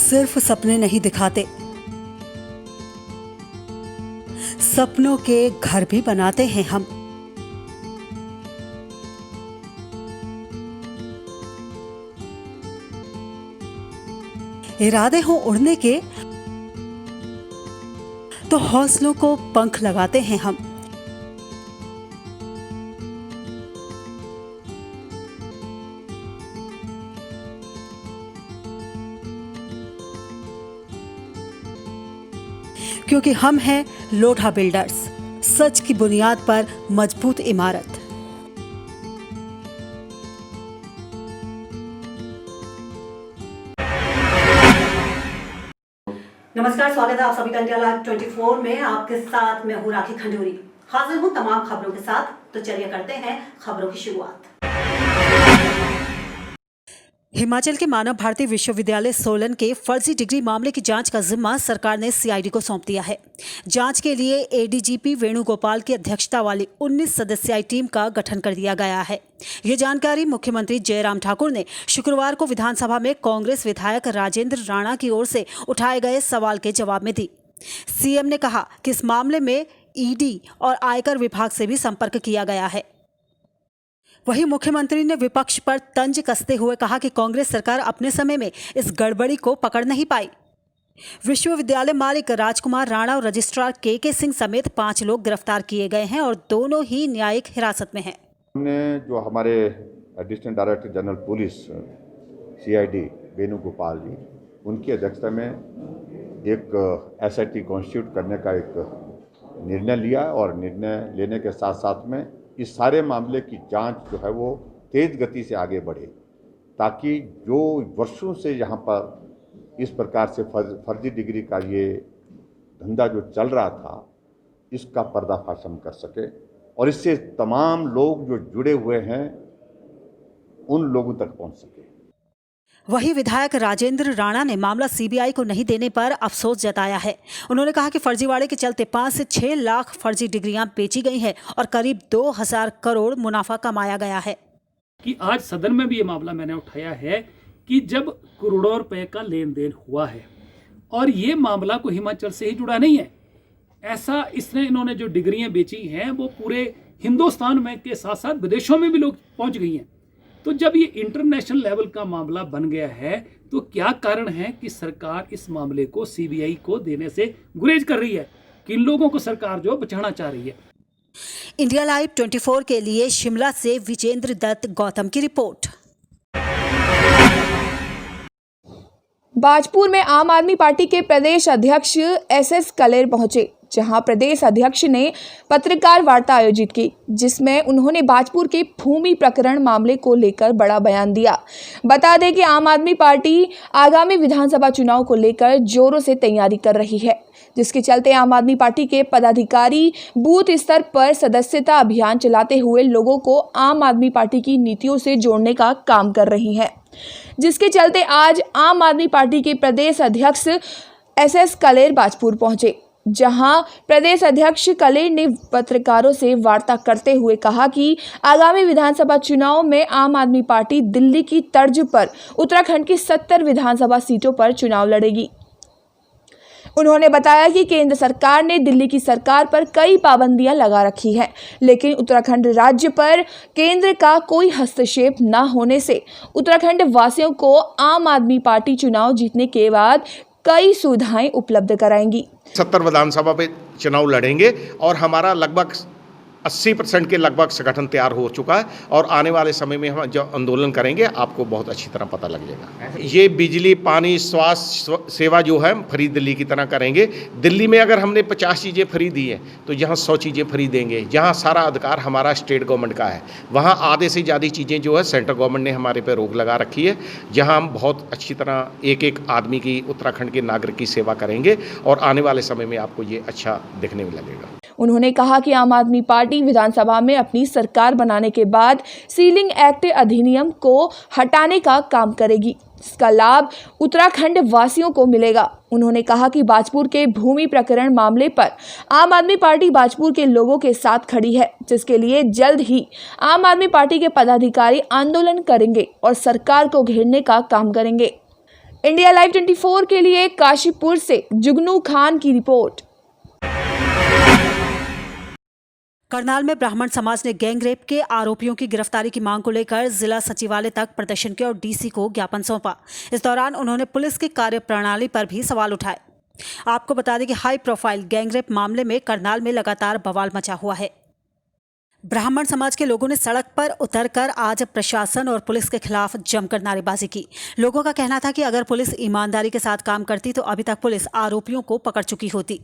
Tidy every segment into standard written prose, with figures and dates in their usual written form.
सिर्फ सपने नहीं दिखाते, सपनों के घर भी बनाते हैं हम। इरादे हो उड़ने के तो हौसलों को पंख लगाते हैं हम। क्योंकि हम हैं लोढ़ा बिल्डर्स, सच की बुनियाद पर मजबूत इमारत। नमस्कार, स्वागत है आप सभी का इंडिया लाइव 24 में। आपके साथ मैं हूं राखी खंडूरी। हाजिर हूं तमाम खबरों के साथ। तो चलिए करते हैं खबरों की शुरुआत। हिमाचल के मानव भारती विश्वविद्यालय सोलन के फर्जी डिग्री मामले की जांच का जिम्मा सरकार ने सीआईडी को सौंप दिया है। जांच के लिए एडीजीपी वेणुगोपाल की अध्यक्षता वाली 19 सदस्यीय टीम का गठन कर दिया गया है। ये जानकारी मुख्यमंत्री जयराम ठाकुर ने शुक्रवार को विधानसभा में कांग्रेस विधायक राजेंद्र राणा की ओर से उठाए गए सवाल के जवाब में दी। सीएम ने कहा कि इस मामले में ईडी और आयकर विभाग से भी संपर्क किया गया है। वहीं मुख्यमंत्री ने विपक्ष पर तंज कसते हुए कहा कि कांग्रेस सरकार अपने समय में इस गड़बड़ी को पकड़ नहीं पाई। विश्वविद्यालय मालिक राजकुमार राणा और रजिस्ट्रार के सिंह समेत 5 लोग गिरफ्तार किए गए हैं और दोनों ही न्यायिक हिरासत में हैं। हमने जो हमारे additional director general police CID Venugopal ji, उनकी अध्यक्षता में एक एसआईटी कॉन्स्टिट्यूट करने का एक निर्णय लिया और निर्णय लेने के साथ साथ में इस सारे मामले की जांच जो है वो तेज गति से आगे बढ़े, ताकि जो वर्षों से यहाँ पर इस प्रकार से फर्जी डिग्री का ये धंधा जो चल रहा था, इसका पर्दाफाश हम कर सके और इससे तमाम लोग जो जुड़े हुए हैं उन लोगों तक पहुँच सके। वहीं विधायक राजेंद्र राणा ने मामला सीबीआई को नहीं देने पर अफसोस जताया है। उन्होंने कहा कि फर्जीवाड़े के चलते 5 से 6 लाख फर्जी डिग्रियां बेची गई हैं और करीब 2000 करोड़ मुनाफा कमाया गया है। कि आज सदन में भी ये मामला मैंने उठाया है कि जब करोड़ों रुपए का लेन देन हुआ है और ये मामला को हिमाचल से ही जुड़ा नहीं है, ऐसा इसने इन्होंने जो डिग्रियां बेची हैं वो पूरे हिंदुस्तान में के साथ साथ विदेशों में भी लोग पहुंच गई हैं। तो जब ये इंटरनेशनल लेवल का मामला बन गया है तो क्या कारण है कि सरकार इस मामले को सीबीआई को देने से गुरेज कर रही है? किन लोगों को सरकार जो बचाना चाह रही है? इंडिया लाइव 24 के लिए शिमला से विजेंद्र दत्त गौतम की रिपोर्ट। बाजपुर में आम आदमी पार्टी के प्रदेश अध्यक्ष एसएस कलेर पहुंचे, जहां प्रदेश अध्यक्ष ने पत्रकार वार्ता आयोजित की, जिसमें उन्होंने बाजपुर के भूमि प्रकरण मामले को लेकर बड़ा बयान दिया। बता दें कि आम आदमी पार्टी आगामी विधानसभा चुनाव को लेकर जोरों से तैयारी कर रही है, जिसके चलते आम आदमी पार्टी के पदाधिकारी बूथ स्तर पर सदस्यता अभियान चलाते हुए लोगों को आम आदमी पार्टी की नीतियों से जोड़ने का काम कर रही है, जिसके चलते आज आम आदमी पार्टी के प्रदेश अध्यक्ष एसएस कलेर बाजपुर पहुंचे, जहां प्रदेश अध्यक्ष कलेर ने पत्रकारों से वार्ता करते हुए कहा कि आगामी विधानसभा चुनाव में आम आदमी पार्टी दिल्ली की तर्ज पर उत्तराखंड की 70 विधानसभा सीटों पर चुनाव लड़ेगी। उन्होंने बताया कि केंद्र सरकार ने दिल्ली की सरकार पर कई पाबंदियां लगा रखी हैं, लेकिन उत्तराखंड राज्य पर केंद्र का कोई हस्तक्षेप न होने से उत्तराखंड वासियों को आम आदमी पार्टी चुनाव जीतने के बाद कई सुविधाएं उपलब्ध कराएंगी। 70 विधानसभा पे चुनाव लड़ेंगे और हमारा लगभग 80% के लगभग संगठन तैयार हो चुका है और आने वाले समय में हम जो आंदोलन करेंगे आपको बहुत अच्छी तरह पता लग जाएगा। ये बिजली, पानी, स्वास्थ्य सेवा जो है फ्री दिल्ली की तरह करेंगे। दिल्ली में अगर हमने 50 चीज़ें फ्री दी हैं तो यहाँ 100 चीज़ें फ्री देंगे। जहाँ सारा अधिकार हमारा स्टेट गवर्नमेंट का है, वहाँ आधे से ज़्यादा चीज़ें जो है सेंट्रल गवर्नमेंट ने हमारे पे रोक लगा रखी है। जहाँ हम बहुत अच्छी तरह एक एक आदमी की, उत्तराखंड के नागरिक की सेवा करेंगे और आने वाले समय में आपको ये अच्छा देखने में लगेगा। उन्होंने कहा कि आम आदमी पार्टी विधानसभा में अपनी सरकार बनाने के बाद सीलिंग एक्ट अधिनियम को हटाने का काम करेगी। इसका लाभ उत्तराखंड वासियों को मिलेगा। उन्होंने कहा कि बाजपुर के भूमि प्रकरण मामले पर आम आदमी पार्टी बाजपुर के लोगों के साथ खड़ी है, जिसके लिए जल्द ही आम आदमी पार्टी के पदाधिकारी आंदोलन करेंगे और सरकार को घेरने का काम करेंगे। इंडिया लाइव 24 के लिए काशीपुर से जुगनू खान की रिपोर्ट। करनाल में ब्राह्मण समाज ने गैंग रेप के आरोपियों की गिरफ्तारी की मांग को लेकर जिला सचिवालय तक प्रदर्शन किया और डीसी को ज्ञापन सौंपा। इस दौरान उन्होंने पुलिस की कार्यप्रणाली पर भी सवाल उठाए। आपको बता दें कि हाई प्रोफाइल गैंग रेप मामले में करनाल में लगातार बवाल मचा हुआ है। ब्राह्मण समाज के लोगों ने सड़क पर उतरकर आज प्रशासन और पुलिस के खिलाफ जमकर नारेबाजी की। लोगों का कहना था कि अगर पुलिस ईमानदारी के साथ काम करती तो अभी तक पुलिस आरोपियों को पकड़ चुकी होती।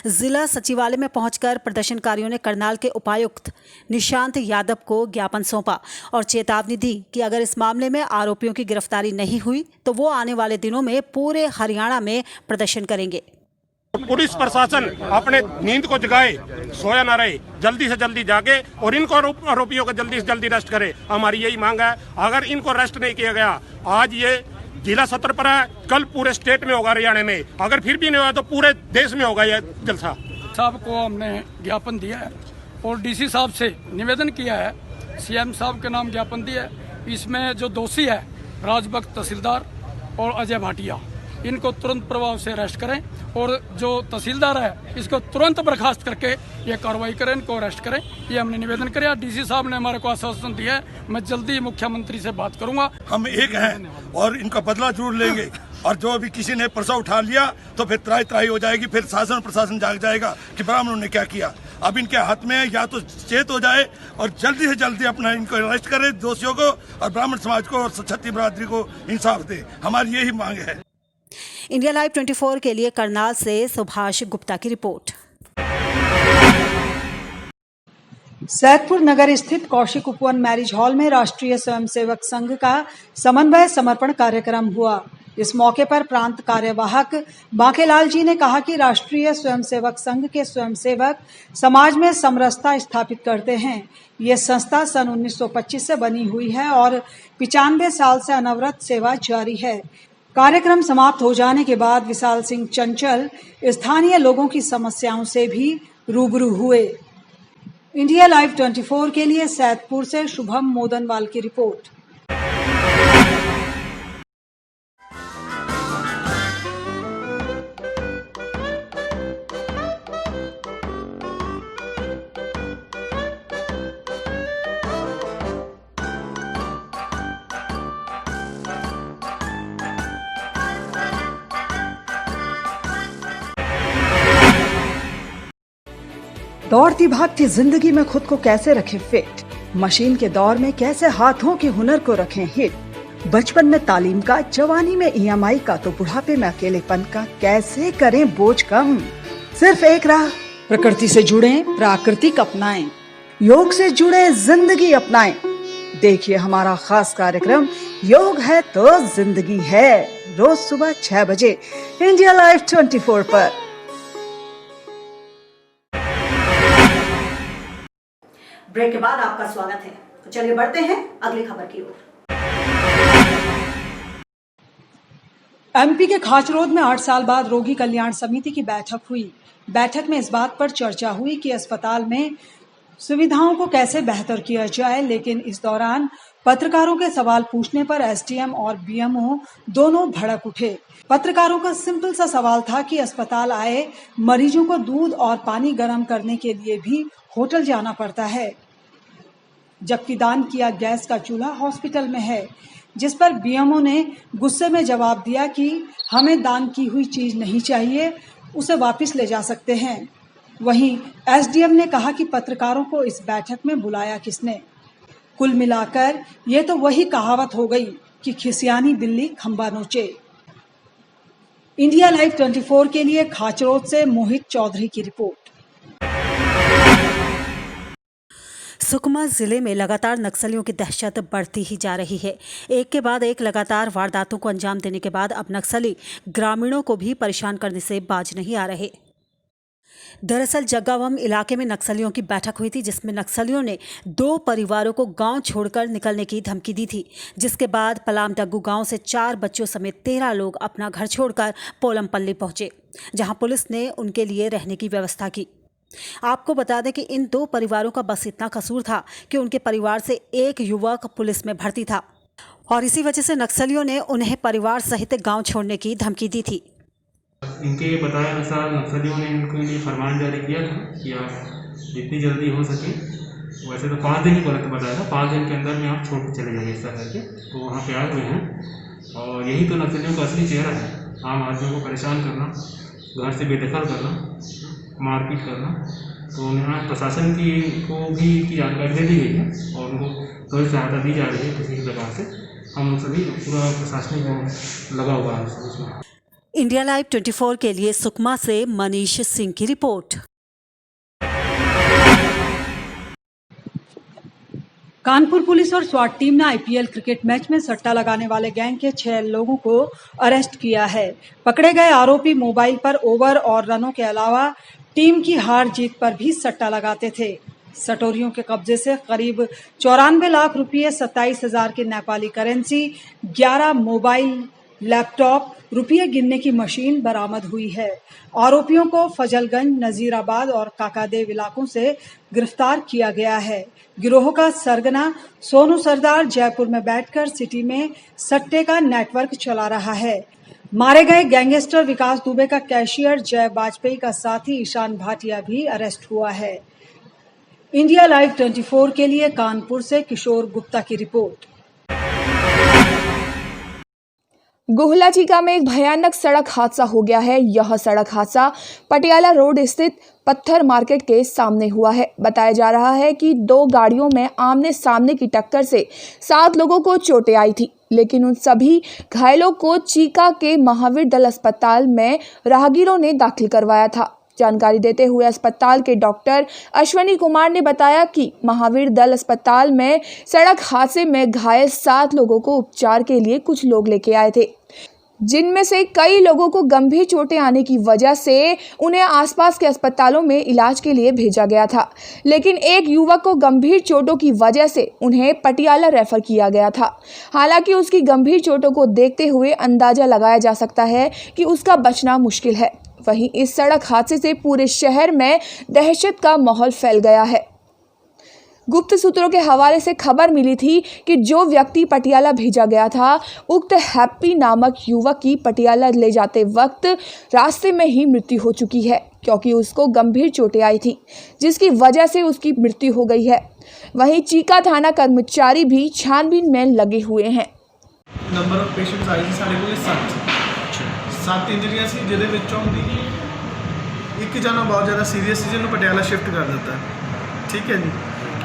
जिला सचिवालय में पहुंचकर प्रदर्शनकारियों ने करनाल के उपायुक्त निशांत यादव को ज्ञापन सौंपा और चेतावनी दी कि अगर इस मामले में आरोपियों की गिरफ्तारी नहीं हुई तो वो आने वाले दिनों में पूरे हरियाणा में प्रदर्शन करेंगे। पुलिस प्रशासन अपने नींद को जगाए, सोया ना रहे, जल्दी से जल्दी जागे और इनको आरोपियों को जल्दी से जल्दी अरेस्ट करे। हमारी यही मांग है। अगर इनको अरेस्ट नहीं किया गया, आज ये जिला सत्र पर है, कल पूरे स्टेट में होगा, हरियाणा में। अगर फिर भी नहीं हुआ तो पूरे देश में होगा यह जलसा। साहब को हमने ज्ञापन दिया है और डीसी साहब से निवेदन किया है, सीएम साहब के नाम ज्ञापन दिया है। इसमें जो दोषी है राजभक्त तहसीलदार और अजय भाटिया, इनको तुरंत प्रभाव से अरेस्ट करें और जो तहसीलदार है इसको तुरंत बर्खास्त करके ये कार्रवाई करें, इनको अरेस्ट करें। ये हमने निवेदन किया। डीसी साहब ने हमारे को आश्वासन दिया है, मैं जल्दी मुख्यमंत्री से बात करूंगा। हम एक हैं और इनका बदला जरूर लेंगे और जो भी किसी ने परसा उठा लिया तो फिर त्राही त्राही हो जाएगी। फिर शासन प्रशासन जाग जाएगा कि ब्राह्मणों ने क्या किया। अब इनके हाथ में या तो चेत हो जाए और जल्दी से जल्दी अपना इनको अरेस्ट करे, दोषियों को, और ब्राह्मण समाज को और क्षत्रिय बिरादरी को इंसाफ दे। हमारी यही मांग है। इंडिया लाइव 24 के लिए करनाल से सुभाष गुप्ता की रिपोर्ट। सैदपुर नगर स्थित कौशिक उपवन मैरिज हॉल में राष्ट्रीय स्वयंसेवक संघ का समन्वय समर्पण कार्यक्रम हुआ। इस मौके पर प्रांत कार्यवाहक बांकेलाल जी ने कहा कि राष्ट्रीय स्वयंसेवक संघ के स्वयंसेवक समाज में समरसता स्थापित करते हैं। ये संस्था सन 1925 से बनी हुई है और 95 साल से अनवरत सेवा जारी है। कार्यक्रम समाप्त हो जाने के बाद विशाल सिंह चंचल स्थानीय लोगों की समस्याओं से भी रूबरू हुए। इंडिया लाइव 24 के लिए सैदपुर से शुभम मोदनवाल की रिपोर्ट। दौड़ती भागती जिंदगी में खुद को कैसे रखें फिट, मशीन के दौर में कैसे हाथों के हुनर को रखें हिट, बचपन में तालीम का, जवानी में EMI का, तो बुढ़ापे में अकेलेपन का कैसे करें बोझ कम। सिर्फ एक राह, प्रकृति से जुड़े, प्राकृतिक अपनाएं, योग से जुड़े, जिंदगी अपनाएं। देखिए हमारा खास कार्यक्रम योग है तो जिंदगी है, रोज सुबह 6 बजे इंडिया लाइव 24 पर। ब्रेक के बाद आपका स्वागत है। तो चलिए बढ़ते हैं अगली खबर की ओर। MP के खाचरोद में 8 साल बाद रोगी कल्याण समिति की बैठक हुई। बैठक में इस बात पर चर्चा हुई कि अस्पताल में सुविधाओं को कैसे बेहतर किया जाए, लेकिन इस दौरान पत्रकारों के सवाल पूछने पर SDM और BMO दोनों भड़क उठे। पत्रकारों का सिंपल सा सवाल था कि अस्पताल आए मरीजों को दूध और पानी गर्म करने के लिए भी होटल जाना पड़ता है, जबकि दान किया गैस का चूल्हा हॉस्पिटल में है। जिस पर BMO ने गुस्से में जवाब दिया कि हमें दान की हुई चीज नहीं चाहिए, उसे वापस ले जा सकते हैं। वहीं एसडीएम ने कहा कि पत्रकारों को इस बैठक में बुलाया किसने। कुल मिलाकर ये तो वही कहावत हो गई कि खिसियानी बिल्ली खंबा नोचे। इंडिया लाइव 24 के लिए खाचरोद से मोहित चौधरी की रिपोर्ट। सुकमा जिले में लगातार नक्सलियों की दहशत बढ़ती ही जा रही है। एक के बाद एक लगातार वारदातों को अंजाम देने के बाद अब नक्सली ग्रामीणों को भी परेशान करने से बाज नहीं आ रहे। दरअसल जग्गावम इलाके में नक्सलियों की बैठक हुई थी, जिसमें नक्सलियों ने 2 परिवारों को गांव छोड़कर निकलने की धमकी दी थी, जिसके बाद पलामडग्गू गांव से 4 बच्चों समेत 13 लोग अपना घर छोड़कर पोलमपल्ली पहुंचे, जहां पुलिस ने उनके लिए रहने की व्यवस्था की। आपको बता दें कि इन 2 परिवारों का बस इतना कसूर था कि उनके परिवार से एक युवक पुलिस में भर्ती था और इसी वजह से नक्सलियों ने उन्हें परिवार सहित गांव छोड़ने की धमकी दी थी। इनके बताए अनुसार नक्सलियों ने इनके लिए फरमान जारी किया था कि आप जितनी जल्दी हो सके, वैसे तो 5 दिन ही बताया था, 5 दिन के अंदर में आप छोड़ के चले जाएंगे ऐसा करके, तो वहाँ पे आए हुए हैं। और यही तो नक्सलियों का असली चेहरा है, आम आदमियों को परेशान करना, घर से बेदखल करना, मारपीट करना। तो यहाँ प्रशासन को भी की जानकारी दे दी गई है और उनको थोड़ी सहायता दी जा रही है किसी भी प्रकार से। हम लोग सभी पूरा प्रशासनिक लगा हुआ है उसमें। इंडिया लाइव 24 के लिए सुकमा से मनीष सिंह की रिपोर्ट। कानपुर पुलिस और स्वाट टीम ने आईपीएल क्रिकेट मैच में सट्टा लगाने वाले गैंग के 6 लोगों को अरेस्ट किया है। पकड़े गए आरोपी मोबाइल पर ओवर और रनों के अलावा टीम की हार जीत पर भी सट्टा लगाते थे। सटोरियों के कब्जे से करीब 94 लाख रुपये, 27,000 की नेपाली करेंसी, 11 मोबाइल, लैपटॉप, रुपये गिनने की मशीन बरामद हुई है। आरोपियों को फजलगंज, नजीराबाद और काकादेव इलाकों से गिरफ्तार किया गया है। गिरोह का सरगना सोनू सरदार जयपुर में बैठकर सिटी में सट्टे का नेटवर्क चला रहा है। मारे गए गैंगस्टर विकास दुबे का कैशियर जय वाजपेयी का साथी ईशान भाटिया भी अरेस्ट हुआ है। इंडिया लाइव 24 के लिए कानपुर से किशोर गुप्ता की रिपोर्ट। गुहलाचीका में एक भयानक सड़क हादसा हो गया है। यह सड़क हादसा पटियाला रोड स्थित पत्थर मार्केट के सामने हुआ है। बताया जा रहा है कि 2 गाड़ियों में आमने सामने की टक्कर से 7 लोगों को चोटें आई थी, लेकिन उन सभी घायलों को चीका के महावीर दल अस्पताल में राहगीरों ने दाखिल करवाया था। जानकारी देते हुए अस्पताल के डॉक्टर अश्वनी कुमार ने बताया कि महावीर दल अस्पताल में सड़क हादसे में घायल 7 लोगों को उपचार के लिए कुछ लोग लेके आए थे, जिनमें से कई लोगों को गंभीर चोटें आने की वजह से उन्हें आसपास के अस्पतालों में इलाज के लिए भेजा गया था, लेकिन एक युवक को गंभीर चोटों की वजह से उन्हें पटियाला रेफर किया गया था। हालांकि उसकी गंभीर चोटों को देखते हुए अंदाजा लगाया जा सकता है कि उसका बचना मुश्किल है। वहीं इस सड़क हादसे से पूरे शहर में दहशत का माहौल फैल गया है। गुप्त सूत्रों के हवाले से खबर मिली थी कि जो व्यक्ति पटियाला भेजा गया था, उक्त हैप्पी नामक युवक की पटियाला ले जाते वक्त रास्ते में ही मृत्यु हो चुकी है, क्योंकि उसको गंभीर चोटें आई थी, जिसकी वजह से उसकी मृत्यु हो गई है। वहीं चीका थाना कर्मचारी भी छानबीन में लगे हुए हैं। नंबर ऑफ पेशेंट्स आए थे साढ़े को 7 इंजरियां सी, ਜਿਹਦੇ ਵਿੱਚੋਂ ਦੀ ਇੱਕ ਜਣਾ ਬਹੁਤ ਜ਼ਿਆਦਾ ਸੀਰੀਅਸ ਸੀ, ਜਿਹਨੂੰ ਪਟਿਆਲਾ ਸ਼ਿਫਟ ਕਰ ਦਿੱਤਾ। ਠੀਕ ਹੈ ਜੀ,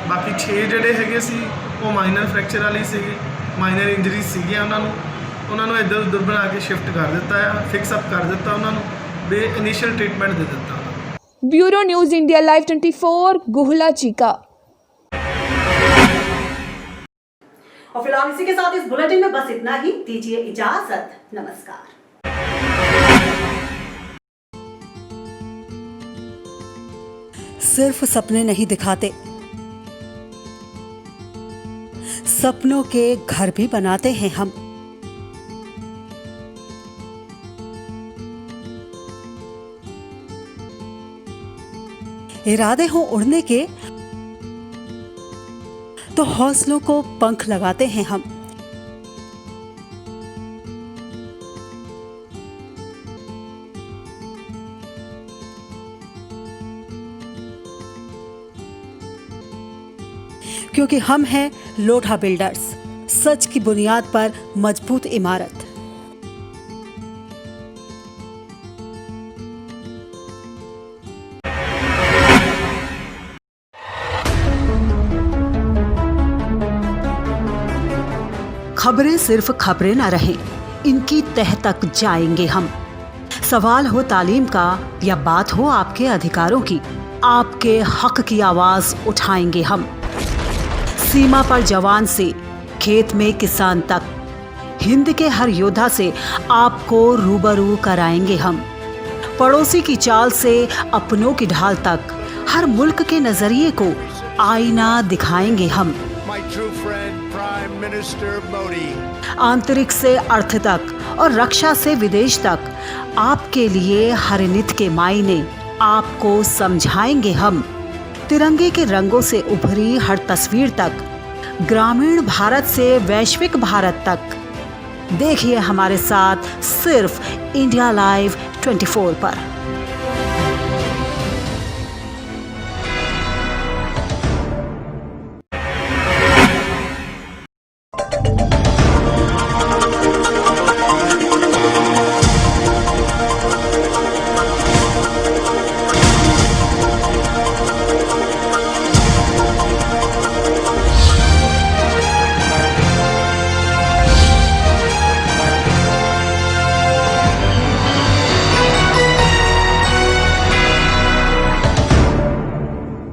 ਬਾਕੀ 6 ਜਿਹੜੇ ਹੈਗੇ ਸੀ ਉਹ ਮਾਈਨਰ ਫ੍ਰੈਕਚਰ ਵਾਲੀ ਸੀਗੇ, ਮਾਈਨਰ ਇੰਜਰੀਜ਼ ਸੀਗੀਆਂ। ਉਹਨਾਂ ਨੂੰ ਇੱਧਰ ਉੱਧਰ ਬਣਾ ਕੇ ਸ਼ਿਫਟ ਕਰ ਦਿੱਤਾ ਆ, ਫਿਕਸ ਅਪ ਕਰ ਦਿੱਤਾ ਉਹਨਾਂ ਨੂੰ, ਬੇ ਇਨੀਸ਼ੀਅਲ ਟ੍ਰੀਟਮੈਂਟ ਦੇ ਦਿੱਤਾ। Bureau news India live 24 Guhla Chica. और फिलहाल इसी के साथ इस बुलेटिन में बस इतना ही। दीजिए इजाजत, नमस्कार। सिर्फ सपने नहीं दिखाते, सपनों के घर भी बनाते हैं हम। इरादे हो उड़ने के तो हौसलों को पंख लगाते हैं हम। क्योंकि हम हैं लोढ़ा बिल्डर्स, सच की बुनियाद पर मजबूत इमारत। खबरें सिर्फ खबरें न रहें, इनकी तह तक जाएंगे हम। सवाल हो तालीम का या बात हो आपके अधिकारों की, आपके हक की आवाज उठाएंगे हम। सीमा पर जवान से खेत में किसान तक, हिंद के हर योद्धा से आपको रूबरू कराएंगे हम। पड़ोसी की चाल से अपनों की ढाल तक, हर मुल्क के नजरिए को आईना दिखाएंगे हम। आंतरिक से अर्थ तक और रक्षा से विदेश तक, आपके लिए हर नित के मायने आपको समझाएंगे हम। तिरंगे के रंगों से उभरी हर तस्वीर तक, ग्रामीण भारत से वैश्विक भारत तक, देखिए हमारे साथ सिर्फ इंडिया लाइव 24 पर।